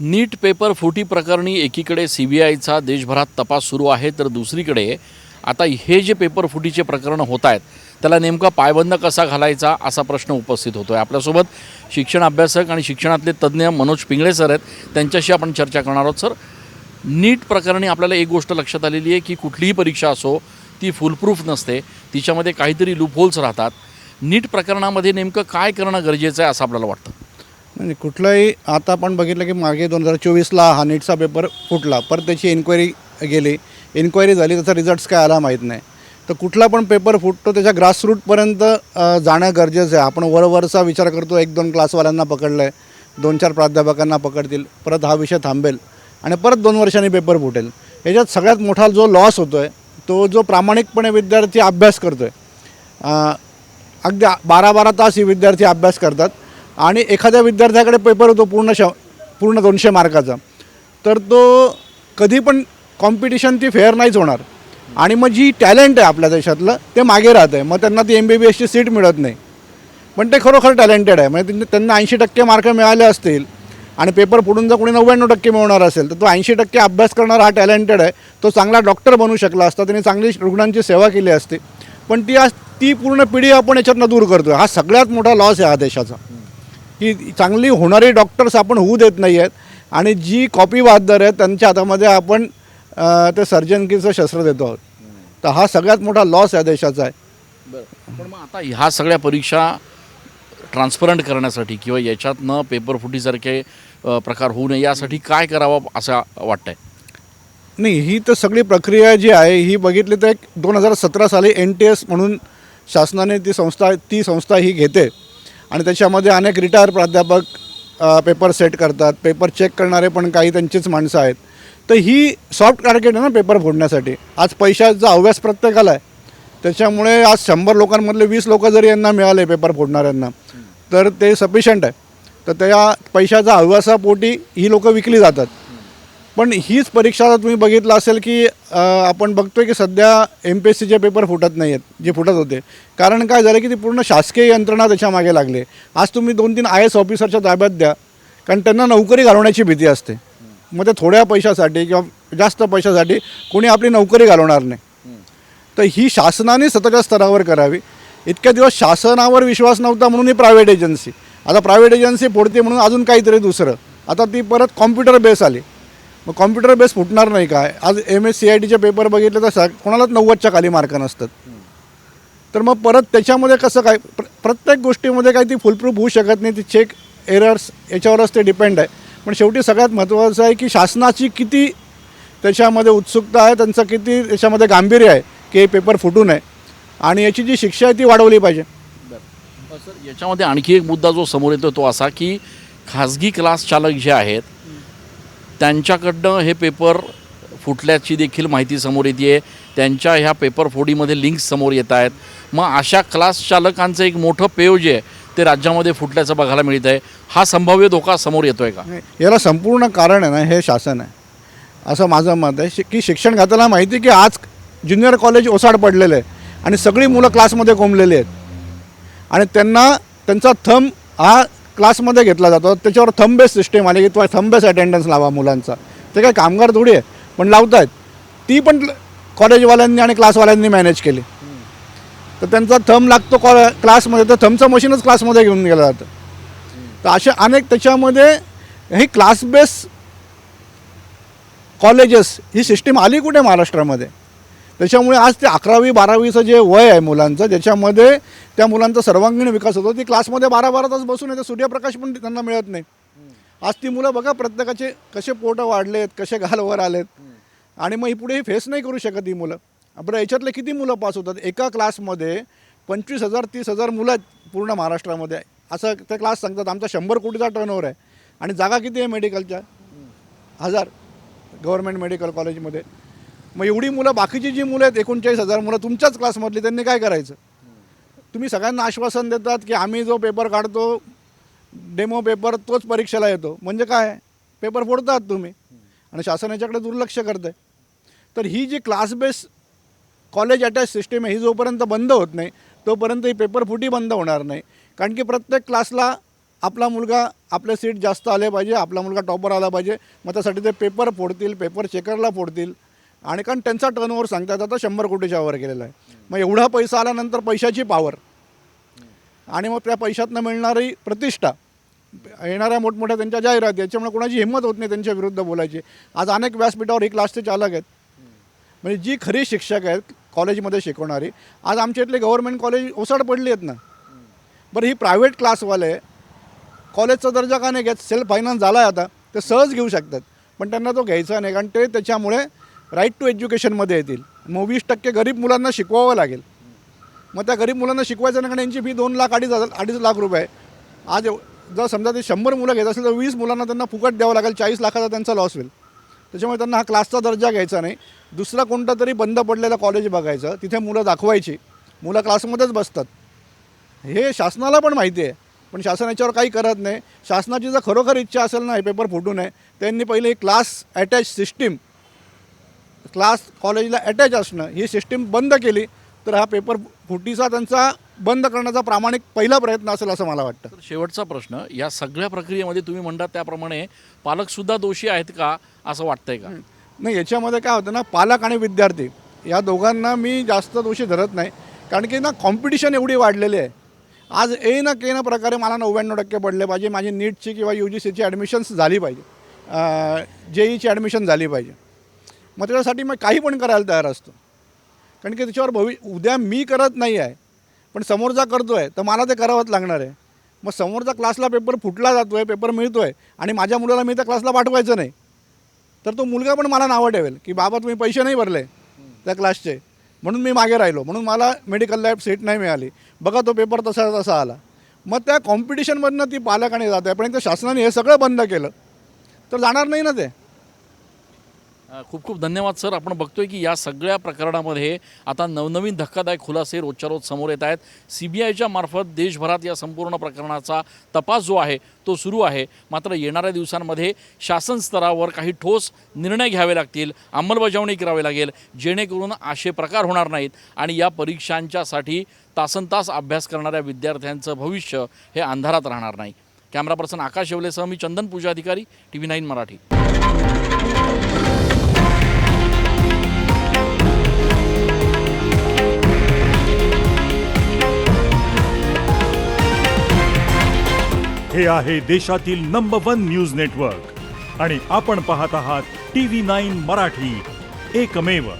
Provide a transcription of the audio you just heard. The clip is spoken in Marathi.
नीट पेपर फुटी प्रकरणी एकीकडे CBIचा देशभरात तपास सुरू आहे, तर दुसरीकडे आता हे जे पेपर फुटीचे प्रकरण होत आहेत त्याला नेमका पायबंद कसा घालायचा असा प्रश्न उपस्थित होतो आहे। आपल्यासोबत शिक्षण अभ्यासक आणि शिक्षणातले तज्ज्ञ मनोज पिंगळे सर आहेत, त्यांच्याशी आपण चर्चा करणार आहोत। सर, नीट प्रकरणी आपल्याला एक गोष्ट लक्षात आलेली आहे की कुठलीही परीक्षा असो ती फुलप्रूफ नसते, तिच्यामध्ये काहीतरी लूपहोल्स राहतात। नीट प्रकरणामध्ये नेमकं काय करणं गरजेचं आहे असं आपल्याला वाटतं? म्हणजे कुठलाही आता आपण बघितलं की मागे 2024ला हा नीटचा पेपर फुटला, परत त्याची इन्क्वायरी गेली, इन्क्वायरी झाली, त्याचा रिझल्ट्स काय आला माहीत नाही। तर कुठला पण पेपर फुटतो त्याच्या ग्रासरूटपर्यंत जाणं गरजेचं आहे। आपण वरवरचा विचार करतो, 1-2 क्लासवाल्यांना पकडलं आहे, 2-4 प्राध्यापकांना पकडतील, परत हा विषय थांबेल आणि परत 2 वर्षांनी पेपर फुटेल। याच्यात सगळ्यात मोठा जो लॉस होतो आहे तो जो प्रामाणिकपणे विद्यार्थी अभ्यास करतो आहे, अगदी 12-12 तास ही विद्यार्थी अभ्यास करतात आणि एखाद्या विद्यार्थ्याकडे पेपर होतो पूर्ण 200 मार्काचा, तर तो कधी पण कॉम्पिटिशन ती फेअर नाहीच होणार आणि मग जी टॅलेंट आहे आपल्या देशातलं ते मागे राहतं आहे। मग त्यांना ती MBBSची सीट मिळत नाही, पण ते खरोखर टॅलेंटेड आहे। म्हणजे त्यांना 80% मार्क मिळाले असतील आणि पेपर फुटून जर कोणी 99% मिळवणार असेल तर तो 80% अभ्यास करणारा हा टॅलेंटेड आहे, तो चांगला डॉक्टर बनू शकला असता, त्याने चांगली रुग्णांची सेवा केली असती। पण ती पूर्ण पिढी आपण याच्यातनं दूर करतो आहे। हा सगळ्यात मोठा लॉस आहे हा देशाचा, की चांगली होणारी डॉक्टर्स आपण होऊ देत नाही आहेत आणि जी कॉपी बहाद्दर आहेत त्यांच्या हातामध्ये आपण ते सर्जनकीचं शस्त्र देतो आहोत। तर हा सगळ्यात मोठा लॉस या देशाचा आहे। पण मग आता ह्या सगळ्या परीक्षा ट्रान्सपरंट करण्यासाठी किंवा याच्यातनं पेपर फुटीसारखे प्रकार होऊ नये यासाठी काय करावं असं वाटतंय? नाही, ही तर सगळी प्रक्रिया जी आहे ही बघितली तर 2017 साली NTS म्हणून शासनाने ती संस्था ही घेते आणि त्याच्यामध्ये अनेक रिटायर प्राध्यापक पेपर सेट करतात, पेपर चेक करणारे पण काही त्यांचीच माणसं आहेत। तर ही सॉफ्ट टार्गेट आहे ना पेपर फोडण्यासाठी। आज पैशाचा हव्यास प्रत्येकाला आहे, त्याच्यामुळे आज 100 लोकांमधले 20 लोक जरी यांना मिळाले पेपर फोडणाऱ्यांना तर ते सफिशियंट आहे। तर त्या पैशाच्या हव्यासापोटी ही लोकं विकली जातात। पण हीच परीक्षा तुम्ही बघितलं असेल की आपण बघतोय की सध्या MPSCचे पेपर फुटत नाही आहेत जे फुटत होते। कारण काय झालं की ती पूर्ण शासकीय यंत्रणा त्याच्या मागे लागली। आज तुम्ही 2-3 IAS ऑफिसरच्या ताब्यात द्या, कारण त्यांना नोकरी घालवण्याची भीती असते। मग ते थोड्या पैशासाठी किंवा जास्त पैशासाठी कोणी आपली नोकरी घालवणार नाही। तर ही शासनाने स्वतःच्या स्तरावर करावी। इतक्या दिवस शासनावर विश्वास नव्हता म्हणून ही प्रायव्हेट एजन्सी, आता प्रायव्हेट एजन्सी फोडते म्हणून अजून काहीतरी दुसरं, आता ती परत कॉम्प्युटर बेस आली। मग कॉम्प्युटर बेस फुटणार नाही काय? आज MSCITचे पेपर बघितले तर कोणालाच 90च्या खाली मार्क नसतात। तर मग परत त्याच्यामध्ये कसं काय प्रत्येक गोष्टीमध्ये काही ती फुलप्रूफ होऊ शकत नाही, ती चेक एरर्स याच्यावरच ते डिपेंड आहे। पण शेवटी सगळ्यात महत्त्वाचं आहे की शासनाची किती त्याच्यामध्ये उत्सुकता आहे, त्यांचं किती त्याच्यामध्ये गांभीर्य आहे की हे पेपर फुटू नये आणि याची जी शिक्षा आहे ती वाढवली पाहिजे। सर, याच्यामध्ये आणखी एक मुद्दा जो समोर येतो तो असा की खाजगी क्लास चालक जे आहेत त्यांच्याकडनं हे पेपर फुटल्याची देखील माहिती समोर येते आहे, त्यांच्या ह्या पेपर फोडीमध्ये लिंक्स समोर येत आहेत। मग अशा क्लास चालकांचं एक मोठं पेव जे आहे ते राज्यामध्ये फुटल्याचं बघायला मिळत आहे। हा संभाव्य धोका समोर येतोय का? याला संपूर्ण कारण आहे ना हे शासन आहे, असं माझं मत आहे। की शिक्षण खात्याला माहिती की आज ज्युनियर कॉलेज ओसाड पडलेलं आहे आणि सगळी मुलं क्लासमध्ये कोंबलेली आहेत आणि त्यांचा थंब हा क्लासमध्ये घेतला जातो। त्याच्यावर थंब बेस सिस्टीम आली की तो थंब बेस अटेंडन्स लावा मुलांचा। ते काय कामगार थोडी आहे, पण लावत आहेत। ती पण कॉलेजवाल्यांनी आणि क्लासवाल्यांनी मॅनेज केली। तर त्यांचा थंब लागतो क्लासमध्ये, तर थंबचं मशीनच क्लासमध्ये घेऊन गेलं जातं। तर असे अनेक त्याच्यामध्ये ही क्लास बेस कॉलेजेस ही सिस्टीम आली कुठे महाराष्ट्रामध्ये? त्याच्यामुळे आज ते 11वी-12वीचं जे वय आहे मुलांचं, ज्याच्यामध्ये त्या मुलांचा सर्वांगीण विकास होतो, ती क्लासमध्ये 12-12 तास बसून येते, सूर्यप्रकाश पण त्यांना मिळत नाही। आज ती मुलं बघा प्रत्येकाचे कसे पोटं वाढलेत, कसे गालवर आलेत आणि मग ही पुढे फेस नाही करू शकत ही मुलं। आपण याच्यातले किती मुलं पास होतात? एका क्लासमध्ये 25,000-30,000 मुलं आहेत पूर्ण महाराष्ट्रामध्ये, असं ते क्लास सांगतात। आमचा 100 कोटीचा टर्नओव्हर आहे आणि जागा किती आहे मेडिकलच्या? 1000 गव्हर्नमेंट मेडिकल कॉलेजमध्ये। मग एवढी मुलं, बाकीची जी मुलं आहेत 39,000 मुलं तुमच्याच क्लासमधली, त्यांनी काय करायचं? तुम्ही सगळ्यांना आश्वासन देतात की आम्ही जो पेपर काढतो डेमो पेपर तोच परीक्षेला येतो, म्हणजे काय? पेपर फोडतात तुम्ही आणि शासन याच्याकडे दुर्लक्ष करतं आहे। तर ही जी class base college attach system आहे ही जोपर्यंत बंद होत नाही तोपर्यंत ही पेपर फुटी बंद होणार नाही, कारण की प्रत्येक क्लासला आपला मुलगा आपले सीट जास्त आले पाहिजे, आपला मुलगा टॉपर आला पाहिजे, मग त्यासाठी ते पेपर फोडतील, पेपर चेकरला फोडतील. आणि कारण त्यांचा टर्नओव्हर सांगतात आता 100 कोटीच्या वर गेलेला आहे. मग एवढा पैसा आल्यानंतर पैशाची पॉवर आणि मग त्या पैशातनं मिळणारी प्रतिष्ठा, येणाऱ्या मोठमोठ्या त्यांच्या जाहिराती, याच्यामुळे कोणाची हिंमत होत नाही त्यांच्या विरुद्ध बोलायची. आज अनेक व्यासपीठावर ही क्लासचे चालक आहेत, म्हणजे जी खरी शिक्षक आहेत कॉलेजमध्ये शिकवणारी. आज आमच्या इथले गव्हर्नमेंट कॉलेज ओसाड पडली आहेत ना. बरं, ही प्रायव्हेट क्लासवाले कॉलेजचा दर्जा का नाही घेत? सेल्फ फायनान्स झाला आहे आता, ते सहज घेऊ शकतात, पण त्यांना तो घ्यायचा नाही, कारण ते त्याच्यामुळे राईट टू एज्युकेशनमध्ये येतील. मग 20% गरीब मुलांना शिकवावं लागेल. मग त्या गरीब मुलांना शिकवायचं नाही, कारण यांची फी 2 लाख 2.5 लाख रुपये आहे. आज जर समजा ते 100 मुलं घेत असेल तर 20 मुलांना त्यांना फुकट द्यावं लागेल, 40 लाखाचा त्यांचा लॉस होईल. त्याच्यामुळे त्यांना हा क्लासचा दर्जा घ्यायचा नाही. दुसरा कोणता तरी बंद पडलेलं कॉलेज बघायचं, तिथे मुलं दाखवायची, मुलं क्लासमध्येच बसतात. हे शासनाला पण माहिती आहे, पण शासन याच्यावर काही करत नाही. शासनाची जर खरोखर इच्छा असेल ना हे पेपर फुटू नये, त्यांनी पहिले क्लास अटॅच सिस्टीम, क्लास कॉलेजला अटॅच असणं ही सिस्टीम बंद केली तर हा पेपर फुटीचा त्यांचा बंद करण्याचा प्रामाणिक पहिला प्रयत्न असेल असं मला वाटतं. तर शेवटचा प्रश्न, या सगळ्या प्रक्रियेमध्ये तुम्ही म्हणता त्याप्रमाणे पालकसुद्धा दोषी आहेत का असं वाटतंय का? नाही, याच्यामध्ये काय होतं ना, पालक आणि विद्यार्थी या दोघांना मी जास्त दोषी धरत नाही, कारण की ना कॉम्पिटिशन एवढी वाढलेली आहे. आज ना के ना प्रकारे मला 99% पडले पाहिजे, माझी नीटची किंवा UGCची ॲडमिशन्स झाली पाहिजे, JEEची ॲडमिशन झाली पाहिजे. मग त्याच्यासाठी मी काही पण करायला तयार असतो, कारण की त्याच्यावर उद्या मी करत नाही आहे, पण समोरचा करतो आहे तर मला ते करावंच लागणार आहे. मग समोरचा क्लासला पेपर फुटला जातो आहे, पेपर मिळतो आहे, आणि माझ्या मुलाला मी त्या क्लासला पाठवायचं नाही, तर तो मुलगा पण मला नावं ठेवेल की बाबा तुम्ही पैसे नाही भरले त्या क्लासचे, म्हणून मी मागे राहिलो, म्हणून मला मेडिकल लॅब सीट नाही मिळाली, बघा तो पेपर तसा आला. मग त्या कॉम्पिटिशनमधनं ती पालकाने जात आहे. पण एकदा शासनाने हे सगळं बंद केलं तर जाणार नाही ना ते. खूप खूप धन्यवाद सर. आपण बघतोय की या सगळ्या प्रकरणामध्ये आता नवनवीन धक्कादायक खुलासे रोजच्या रोज समोर येत आहेत. CBIच्या मार्फत देशभरात या संपूर्ण प्रकरणाचा तपास जो आहे तो सुरू आहे. मात्र येणाऱ्या दिवसांमध्ये शासन स्तरावर काही ठोस निर्णय घ्यावे लागतील, अंमलबजावणी करावी लागेल, जेणेकरून असे प्रकार होणार नाहीत आणि या परीक्षांच्यासाठी तासनतास अभ्यास करणाऱ्या विद्यार्थ्यांचं भविष्य हे अंधारात राहणार नाही. कॅमेरा पर्सन आकाश येवलेसह मी चंदन पूजाधिकारी, TV9 मराठी. हे आहे देशातील नंबर 1 न्यूज नेटवर्क आणि आपण पाहत आहात TV9 मराठी, एकमेव.